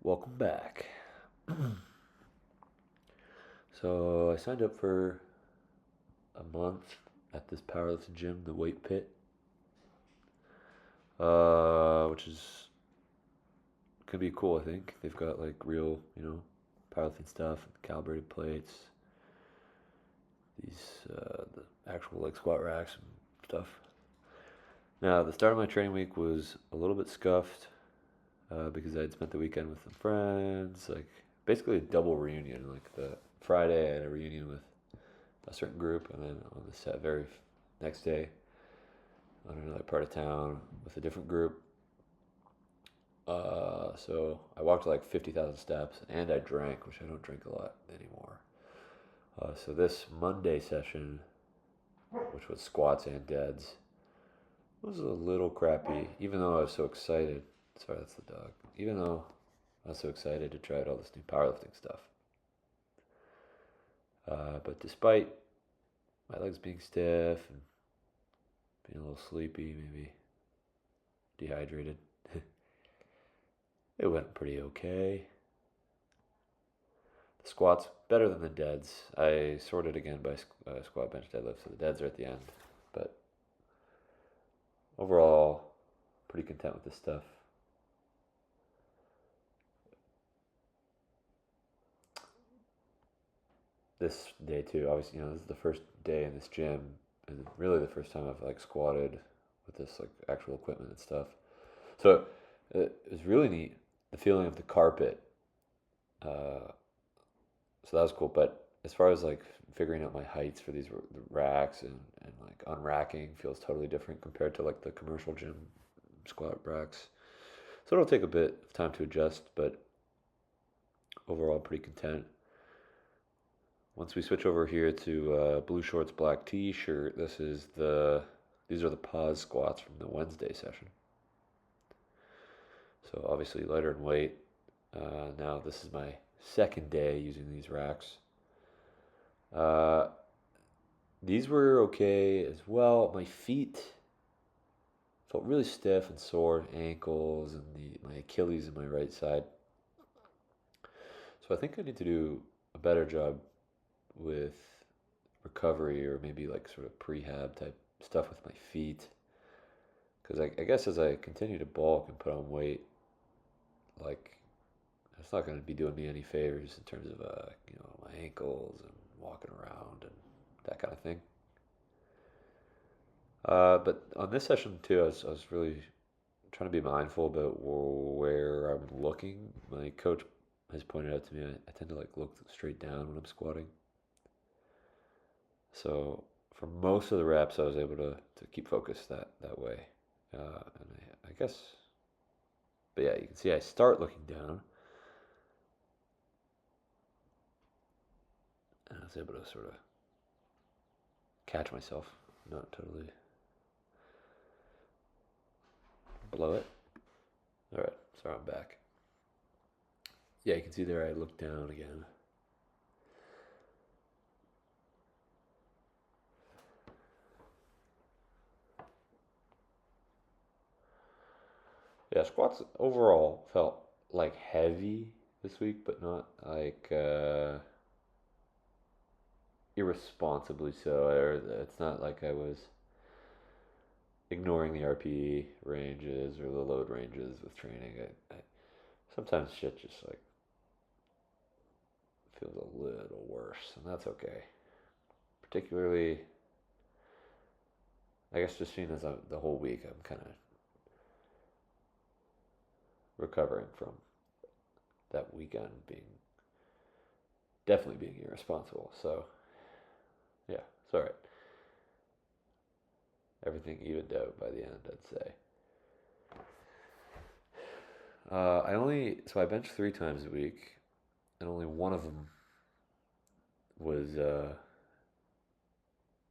welcome back. So I signed up for a month at this powerlifting gym, the Weight Pit, which is gonna be cool. I think they've got like real, powerlifting stuff, calibrated plates, the actual like squat racks and stuff. Now the start of my training week was a little bit scuffed because I had spent the weekend with some friends, like basically a double reunion. Like the Friday I had a reunion with a certain group, and then on the very next day on another part of town with a different group. So I walked like 50,000 steps, and I drank, which I don't drink a lot anymore. So this Monday session, which was squats and deads, was a little crappy, even though I was so excited. Sorry, that's the dog. Even though I was so excited to try out all this new powerlifting stuff. But despite my legs being stiff and being a little sleepy, maybe dehydrated, it went pretty okay. The squats better than the deads. I sorted again by squat, bench, deadlift, so the deads are at the end. But overall, pretty content with this stuff. This day too, obviously, this is the first day in this gym, and really the first time I've like squatted with this like actual equipment and stuff. So it was really neat, the feeling of the carpet. So that was cool. But as far as like figuring out my heights for these racks and like unracking feels totally different compared to like the commercial gym squat racks. So it'll take a bit of time to adjust, but overall pretty content. Once we switch over here to blue shorts, black t-shirt, these are the pause squats from the Wednesday session. So obviously lighter in weight. Now this is my second day using these racks. Uh, these were okay as well. My feet felt really stiff and sore, ankles and my Achilles in my right side. So I think I need to do a better job with recovery, or maybe like sort of prehab type stuff with my feet. Because I guess as I continue to bulk and put on weight, like it's not going to be doing me any favors in terms of my ankles and walking around and that kind of thing. But on this session too, I was really trying to be mindful about where I'm looking. My coach has pointed out to me I tend to like look straight down when I'm squatting. So for most of the reps, I was able to keep focused that way. And I guess, but yeah, you can see I start looking down, and I was able to sort of catch myself, not totally blow it. All right, sorry, I'm back. Yeah, you can see there I look down again. Yeah, squats overall felt like heavy this week, but not like irresponsibly so. Or it's not like I was ignoring the RPE ranges or the load ranges with training. Sometimes shit just like feels a little worse, and that's okay. Particularly, I guess just seeing as the whole week, I'm kind of recovering from that weekend being definitely being irresponsible. So yeah, it's all right. Everything evened out by the end, I'd say. I bench 3 times a week, and only one of them was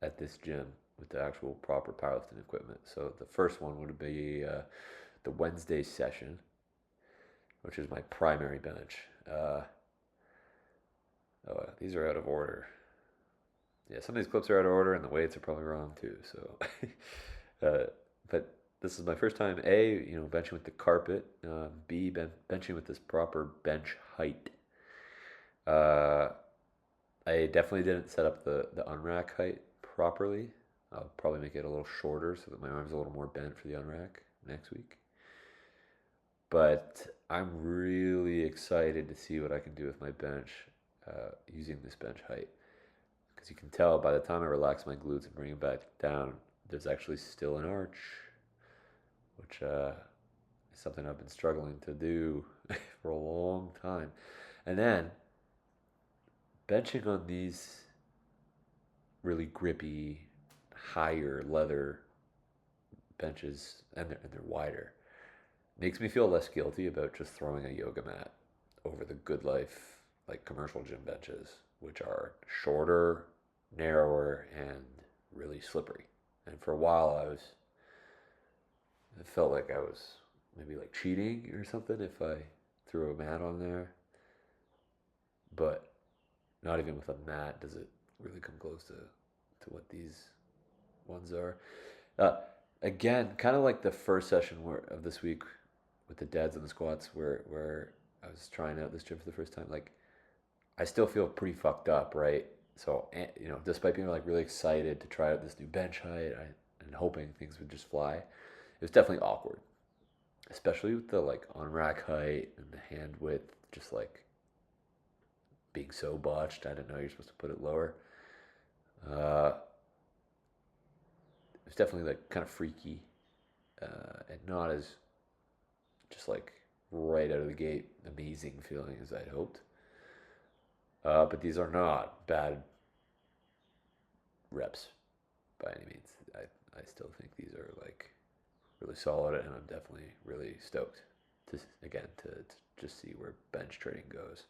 at this gym with the actual proper powerlifting equipment. So the first one would be the Wednesday session, which is my primary bench. These are out of order. Yeah, some of these clips are out of order, and the weights are probably wrong too. So, but this is my first time, A, benching with the carpet, B, benching with this proper bench height. Uh, I definitely didn't set up the unrack height properly. I'll probably make it a little shorter so that my arm's a little more bent for the unrack next week. But I'm really excited to see what I can do with my bench using this bench height. Because you can tell by the time I relax my glutes and bring it back down, there's actually still an arch, which is something I've been struggling to do for a long time. And then benching on these really grippy, higher leather benches, and they're wider, makes me feel less guilty about just throwing a yoga mat over the Good Life, like commercial gym benches, which are shorter, narrower, and really slippery. And for a while, it felt like I was maybe like cheating or something if I threw a mat on there. But not even with a mat does it really come close to what these ones are. Uh, Again, kind of like the first session of this week with the deads and the squats, where I was trying out this gym for the first time. Like, I still feel pretty fucked up, right? So, despite being like really excited to try out this new bench height and hoping things would just fly, it was definitely awkward, especially with the like on rack height and the hand width, just like being so botched. I didn't know you're supposed to put it lower. Uh, it was definitely like kind of freaky, and not as just like right out of the gate amazing feeling as I'd hoped. But these are not bad reps by any means. I still think these are like really solid, and I'm definitely really stoked to just see where bench training goes.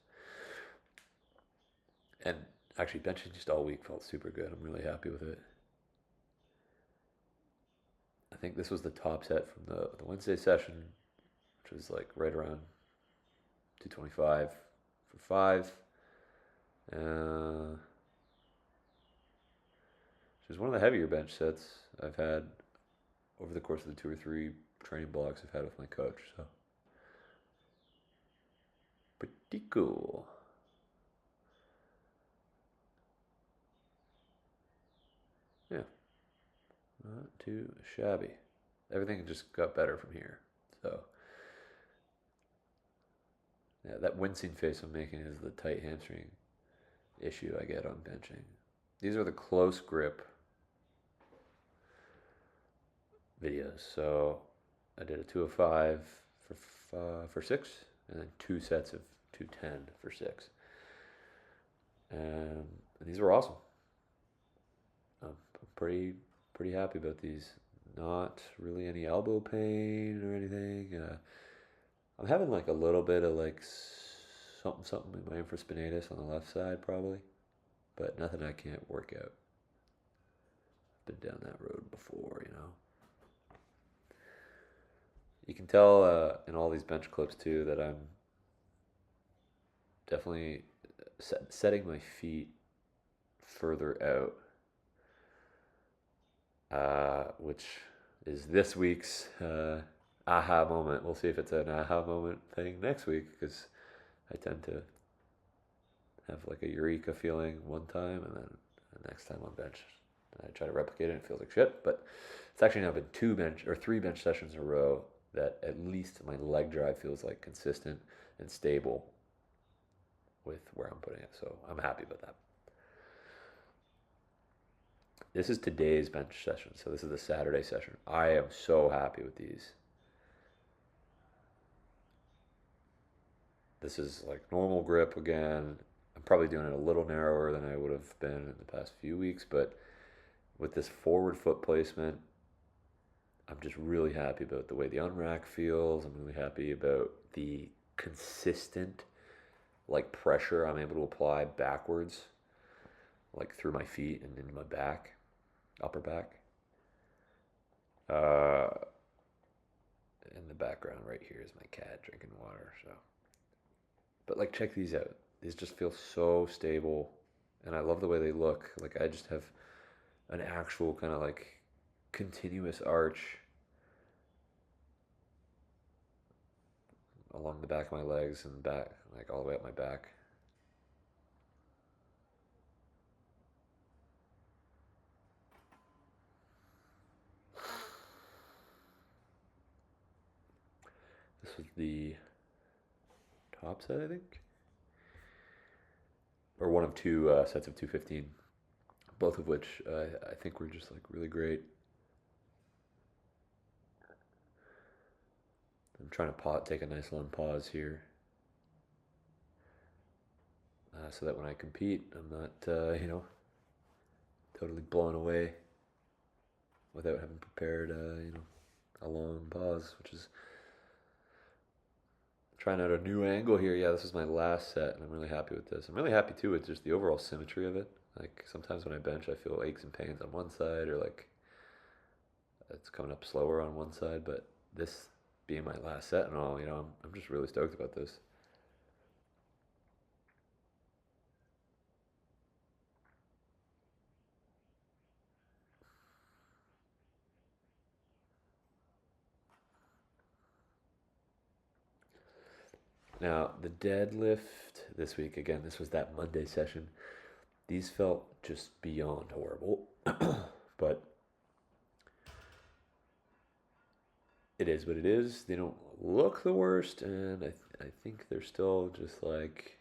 And actually, benching just all week felt super good. I'm really happy with it. I think this was the top set from the Wednesday session, which was like right around 225 for five. Which is one of the heavier bench sets I've had over the course of the 2 or 3 training blocks I've had with my coach. So pretty cool. Yeah, not too shabby. Everything just got better from here. So yeah, that wincing face I'm making is the tight hamstring issue I get on benching. These are the close grip videos. So I did a 205 for 6, and then 2 sets of 210 for 6. And these were awesome. I'm pretty happy about these. Not really any elbow pain or anything. I'm having like a little bit of like something in my infraspinatus on the left side probably, but nothing I can't work out. Been down that road before, You can tell in all these bench clips too that I'm definitely setting my feet further out, which is this week's aha moment. We'll see if it's an aha moment thing next week, because I tend to have like a eureka feeling one time, and then the next time on bench I try to replicate it and it feels like shit. But it's actually now been 3 bench sessions in a row that at least my leg drive feels like consistent and stable with where I'm putting it. So I'm happy about that. This is today's bench session. So this is the Saturday session. I am so happy with these. This is like normal grip again. I'm probably doing it a little narrower than I would have been in the past few weeks, but with this forward foot placement, I'm just really happy about the way the unrack feels. I'm really happy about the consistent like pressure I'm able to apply backwards, like through my feet and into my back, upper back. In the background right here is my cat drinking water. So, but like check these out. These just feel so stable, and I love the way they look. Like I just have an actual kind of like continuous arch along the back of my legs and back, like all the way up my back. This was the top set, I think, or one of two sets of 215, both of which I think were just like really great. I'm trying to take a nice long pause here, so that when I compete, I'm not, totally blown away without having prepared, a long pause, which is trying out a new angle here. Yeah, this is my last set, and I'm really happy with this. I'm really happy too with just the overall symmetry of it. Like sometimes when I bench, I feel aches and pains on one side, or like it's coming up slower on one side. But this being my last set and all, I'm just really stoked about this. Now, the deadlift this week, again, this was that Monday session. These felt just beyond horrible, but it is what it is. They don't look the worst, and I think they're still just like,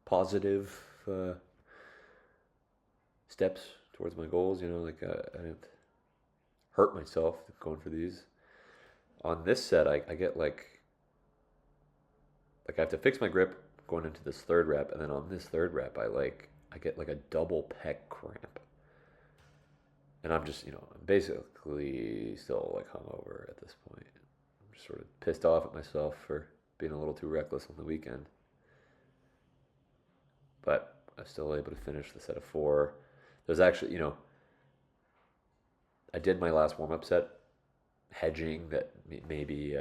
positive steps towards my goals. Like I didn't hurt myself going for these. On this set, I get like I have to fix my grip going into this third rep, and then on this third rep, I get like a double pec cramp, and I'm just I'm basically still like hungover at this point. I'm just sort of pissed off at myself for being a little too reckless on the weekend, but I was still able to finish the set of 4. There's actually I did my last warm up set hedging that maybe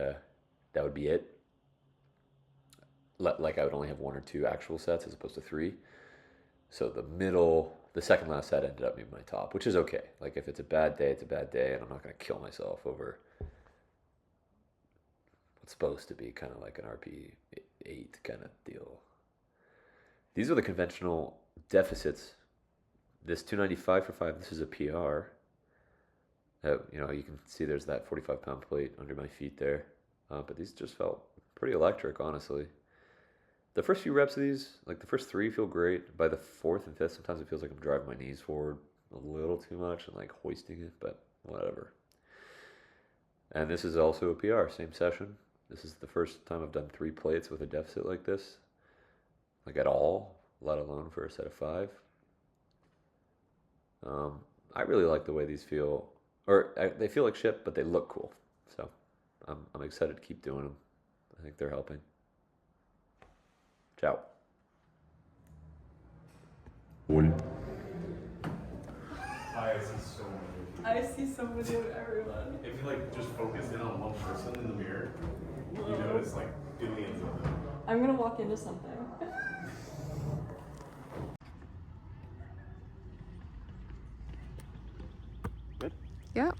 that would be it. Like I would only have 1 or 2 actual sets as opposed to 3. So the second last set ended up being my top, which is okay. Like if it's a bad day, it's a bad day, and I'm not going to kill myself over what's supposed to be kind of like an RP 8 kind of deal. These are the conventional deficits. This 295 for 5, this is a PR. You can see there's that 45-pound plate under my feet there. But these just felt pretty electric, honestly. The first few reps of these, like the first 3 feel great. By the 4th and 5th, sometimes it feels like I'm driving my knees forward a little too much and like hoisting it, but whatever. And this is also a PR, same session. This is the first time I've done 3 plates with a deficit like this. Like at all, let alone for a set of 5. I really like the way these feel. They feel like shit, but they look cool. So I'm excited to keep doing them. I think they're helping. Ciao. I see so many. I see somebody of everyone. If you just focus in on one person in the mirror, you notice billions of them. I'm gonna walk into something. Yeah.